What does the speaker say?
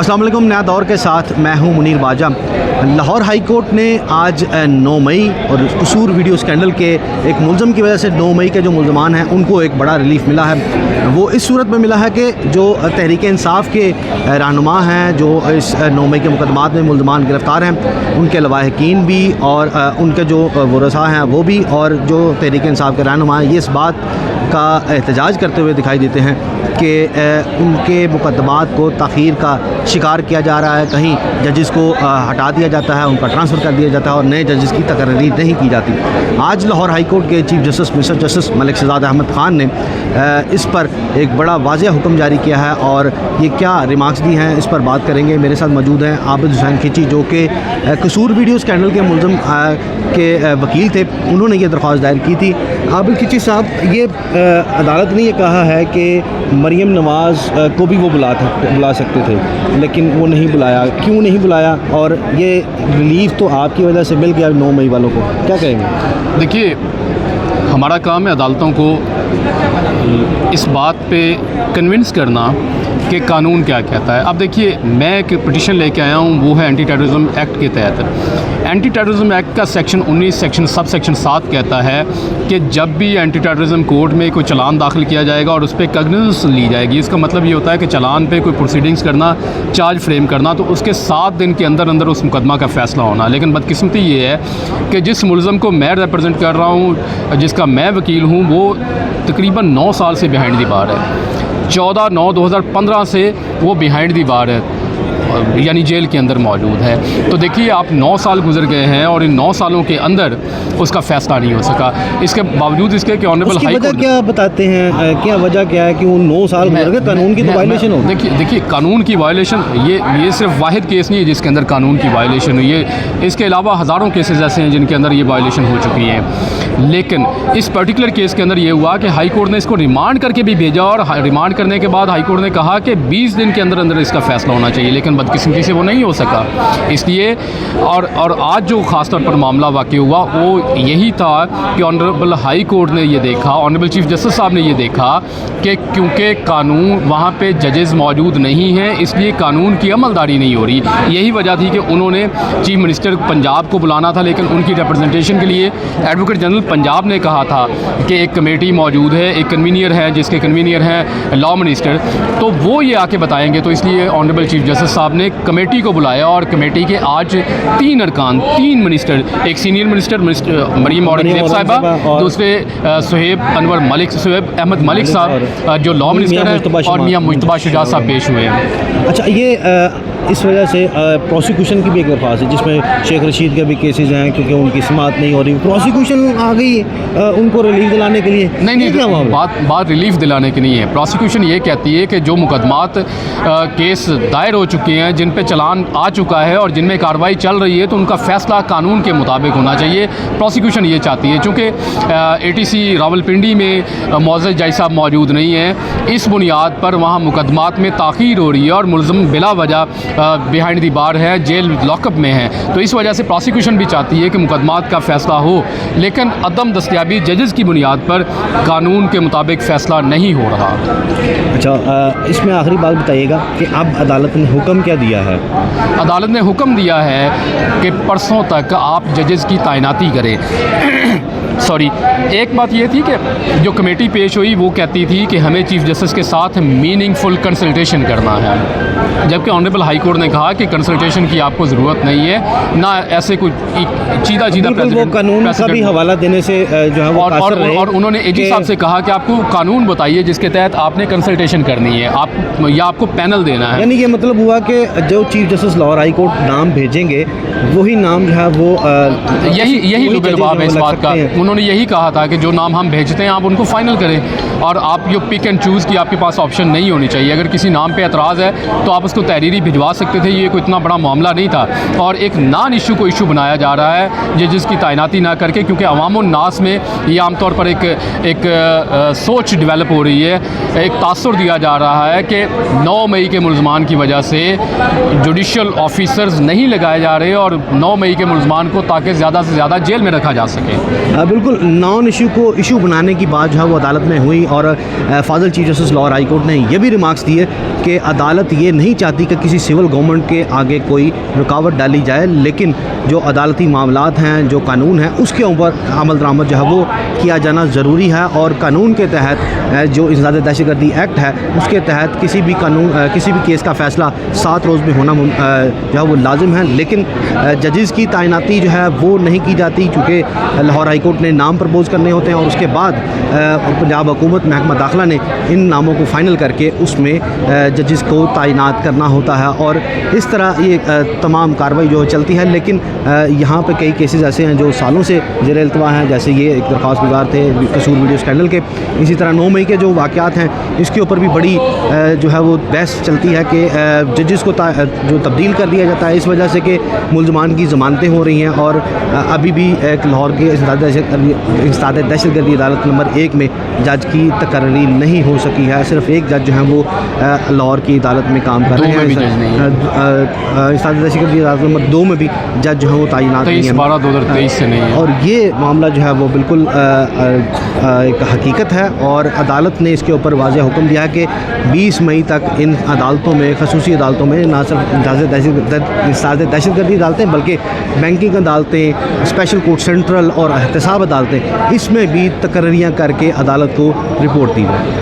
अस्सलाम वालेकुम। नया दौर के साथ मैं हूं मुनीर बाजा। लाहौर हाई कोर्ट ने आज 9 मई और कसूर वीडियो स्कैंडल के एक मुलज़म की वजह से 9 मई के जो मुलज़मान हैं उनको एक बड़ा रिलीफ मिला है। वो इस सूरत में मिला है कि जो तहरीक इंसाफ के रहनुमा हैं, जो इस 9 मई के मुकदमात में मुलज़मान गिरफ़्तार हैं, उनके लवाहिकीन भी और उनके जो वरसा हैं वो भी, और जो तहरीक इंसाफ के रहनुमा हैं, ये इस बात का एहतजाज करते हुए दिखाई देते हैं कि उनके मुकदमात को ताख़ीर का शिकार किया जा रहा है। कहीं जजेस को हटा दिया जाता है, उनका ट्रांसफ़र कर दिया जाता है और नए जजेस की तकर्री नहीं की जाती। आज लाहौर हाई कोर्ट के chief justice mister justice Malik Shahzad Ahmed Khan ने इस पर एक बड़ा वाज़ेह हुक्म जारी किया है और ये क्या रिमार्क्स दी हैं इस पर बात करेंगे। मेरे साथ मौजूद हैं आबिद हुसैन खिची, जो कि कसूर वीडियो स्कैंडल के मुलज़म के वकील थे। उन्होंने ये दरख्वास्त दायर की थी। आबिद खिची साहब, ये अदालत ने ये कहा है कि मरियम नवाज़ को भी वो बुला सकते थे, लेकिन वो नहीं बुलाया। क्यों नहीं बुलाया? और ये रिलीफ तो आपकी वजह से मिल गया 9 मई वालों को, क्या कहेंगे? देखिए, हमारा काम है अदालतों को इस बात पे कन्विंस करना कि कानून क्या कहता है। अब देखिए, मैं एक पिटीशन लेके आया हूँ, वो है एंटी टेररिज्म एक्ट के तहत। एंटी टेररिज्म एक्ट का सेक्शन 19 सब सेक्शन 7 कहता है कि जब भी एंटी टेररिज्म कोर्ट में कोई चलान दाखिल किया जाएगा और उस पर कॉग्निजेंस ली जाएगी, इसका मतलब ये होता है कि चलान पे कोई प्रोसीडिंग्स करना, चार्ज फ्रेम करना, तो उसके 7 दिन के अंदर अंदर उस मुकदमा का फ़ैसला होना। लेकिन बदकिस्मती ये है कि जिस मुलज़म को मैं रिप्रेजेंट कर रहा हूँ, जिसका मैं वकील हूँ, वो तकरीबन 9 साल से बिहाइंड दी बार है। 14/9/2015 से वो बिहाइंड दी बार है, यानी जेल के अंदर मौजूद है। तो देखिए, आप 9 साल गुजर गए हैं और इन 9 सालों के अंदर उसका फ़ैसला नहीं हो सका। इसके बावजूद इसके कि ऑनरेबल हाई कोर्ट क्या बताते हैं, क्या वजह क्या है कि वो 9 साल गुजर गए? कानून की तो वायलेशन हो। देखिए, कानून की वायलेशन ये सिर्फ वाहिद केस नहीं है जिसके अंदर कानून की वायलेशन हुई है। इसके अलावा हज़ारों केसेस ऐसे हैं जिनके अंदर ये वायलेशन हो चुकी है। लेकिन इस पर्टिकुलर केस के अंदर ये हुआ कि हाई कोर्ट ने इसको रिमांड करके भी भेजा, और रिमांड करने के बाद हाई कोर्ट ने कहा कि 20 दिन के अंदर अंदर इसका फ़ैसला होना चाहिए, लेकिन बदकिस्मती से वो नहीं हो सका। इसलिए और आज जो ख़ास तौर पर मामला वाक़ई हुआ वो यही था कि ऑनरेबल हाई कोर्ट ने ये देखा, ऑनरेबल चीफ जस्टिस साहब ने ये देखा कि क्योंकि कानून वहाँ पे जजेस मौजूद नहीं हैं, इसलिए कानून की अमलदारी नहीं हो रही। यही वजह थी कि उन्होंने चीफ मिनिस्टर पंजाब को बुलाना था, लेकिन उनकी रिप्रेजेंटेशन के लिए एडवोकेट जनरल पंजाब ने कहा था कि एक कमेटी मौजूद है, एक कन्वीनियर है, जिसके कन्वीनियर हैं लॉ मिनिस्टर, तो वो ये आके बताएंगे। तो इसलिए ऑनरेबल चीफ जस्टिस साहब ने कमेटी को बुलाया, और कमेटी के आज 3 अरकान, 3 मिनिस्टर, एक सीनियर मिनिस्टर मरीम औरंगज़ेब साहिबा, दूसरे सुहेब अहमद मलिक साहब जो लॉ मिनिस्टर हैं, और मियाँ मुज्तबा शुजा साहब पेश हुए हैं। अच्छा, ये इस वजह से प्रोसिक्यूशन की भी एक दरख्वास्त है जिसमें शेख रशीद के भी केसेस हैं, क्योंकि उनकी समाअत नहीं हो रही। प्रोसिक्यूशन आ गई उनको रिलीफ दिलाने के लिए। नहीं, बात रिलीफ दिलाने की नहीं है। प्रोसिक्यूशन ये कहती है कि जो मुकदमात केस दायर हो चुके हैं, जिन पे चलान आ चुका है और जिनमें कार्रवाई चल रही है, तो उनका फ़ैसला कानून के मुताबिक होना चाहिए। प्रोसिक्यूशन ये चाहती है, चूँकि ATC रावलपिंडी में मोअज़्ज़ज़ जाई साहब मौजूद नहीं हैं, इस बुनियाद पर वहाँ मुकदमात में ताख़ीर हो रही है और मुलज़म बिला वजह बिहाइंड दी बार है, जेल लॉकअप में है। तो इस वजह से प्रोसिक्यूशन भी चाहती है कि मुकदमात का फ़ैसला हो, लेकिन अदम दस्तयाबी जजेस की बुनियाद पर कानून के मुताबिक फ़ैसला नहीं हो रहा। अच्छा, इसमें आखिरी बात बताइएगा कि अब अदालत ने हुक्म क्या दिया है? अदालत ने हुक्म दिया है कि परसों तक आप जजेस की तैनाती करें। सॉरी, एक बात ये थी कि जो कमेटी पेश हुई वो कहती थी कि हमें चीफ जस्टिस के साथ मीनिंगफुल कंसल्टेशन करना है, जबकि ऑनरेबल हाई कोर्ट ने कहा कि कंसल्टेशन की आपको ज़रूरत नहीं है, ना ऐसे कुछ सीधा वो कानून का भी हवाला देने से जो है वो और उन्होंने AG साहब से कहा कि आपको कानून बताइए जिसके तहत आपने कंसल्टेशन करनी है, आपको पैनल देना है। यानी ये मतलब हुआ कि जो chief justice Lahore high court नाम भेजेंगे वही नाम जो है वो यही लुबेलबाब है इस बात का। उन्होंने यही कहा था कि जो नाम हम भेजते हैं आप उनको फ़ाइनल करें, और आप यो पिक एंड चूज़ की आपके पास ऑप्शन नहीं होनी चाहिए। अगर किसी नाम पे एतराज़ है तो आप उसको तहरीरी भिजवा सकते थे, ये कोई इतना बड़ा मामला नहीं था। और एक नॉन इशू को इशू बनाया जा रहा है जजेस की तैनाती ना करके, क्योंकि अवामुन नास में ये आमतौर पर एक सोच डेवलप हो रही है, एक तासुर दिया जा रहा है कि 9 मई के मुलज़मान की वजह से जुडिशल ऑफिसर्स नहीं लगाए जा रहे और 9 मई के मुलज़मान को ताकि ज़्यादा से ज़्यादा जेल में रखा जा सके। बिल्कुल, नॉन इशू को इशू बनाने की बात जो है वो अदालत में हुई, और फाजिल chief justice Lahore high court ने ये भी रिमार्क्स दिए कि अदालत ये नहीं चाहती कि किसी सिविल गवर्नमेंट के आगे कोई रुकावट डाली जाए, लेकिन जो अदालती मामलात हैं, जो कानून है, उसके ऊपर अमल दरामद जो है वो किया जाना ज़रूरी है। और कानून के तहत जो इंसदाद दहशतगर्दी एक्ट है उसके तहत किसी भी केस का फ़ैसला 7 रोज़ में होना जो है वो लाजिम है। लेकिन जजेस की तैनाती जो है वो नहीं की जाती, क्योंकि लाहौर हाई कोर्ट ने नाम प्रपोज़ करने होते हैं और उसके बाद पंजाब हुकूमत महकमा दाखिला ने इन नामों को फ़ाइनल करके उसमें जजेस को तैनात करना होता है। और इस तरह ये तमाम कार्रवाई जो चलती है। लेकिन यहाँ पे कई केसेस ऐसे हैं जो सालों से ज़ेर इल्तवा हैं, जैसे ये एक दरख्वास्त गुजार थे कसूर वीडियो स्कैंडल के। इसी तरह 9 मई के जो वाक़यात हैं इसके ऊपर भी बड़ी जो है वो बहस चलती है कि जजेस को जो तब्दील कर दिया जाता है इस वजह से कि मुलजमान की ज़मानतें हो रही हैं। और अभी भी एक लाहौर के इंसदाद दहशतगर्दी अदालत नंबर 1 में जज की तकर्री नहीं हो सकी है। सिर्फ एक जज जो है वो लाहौर की अदालत में काम कर रहे हैं। इंसदाद दहशतगर्दी अदालत नंबर 2 में भी जज जो है वो तैनात नहीं है, 23/12/2023 से नहीं है। और ये मामला जो है वो बिल्कुल एक हकीकत है। और अदालत ने इसके ऊपर वाज़ेह हुक्म दिया है कि 20 मई तक इन अदालतों में, खसूसी अदालतों में, ना सिर्फ इंसदाद दहशतगर्दी अदालतें बल्कि बैंकिंग अदालतें, स्पेशल कोर्ट सेंट्रल और एहतसाब अदालतें, इसमें भी तकर्रियाँ करके अदालत को रिपोर्ट दी जाए।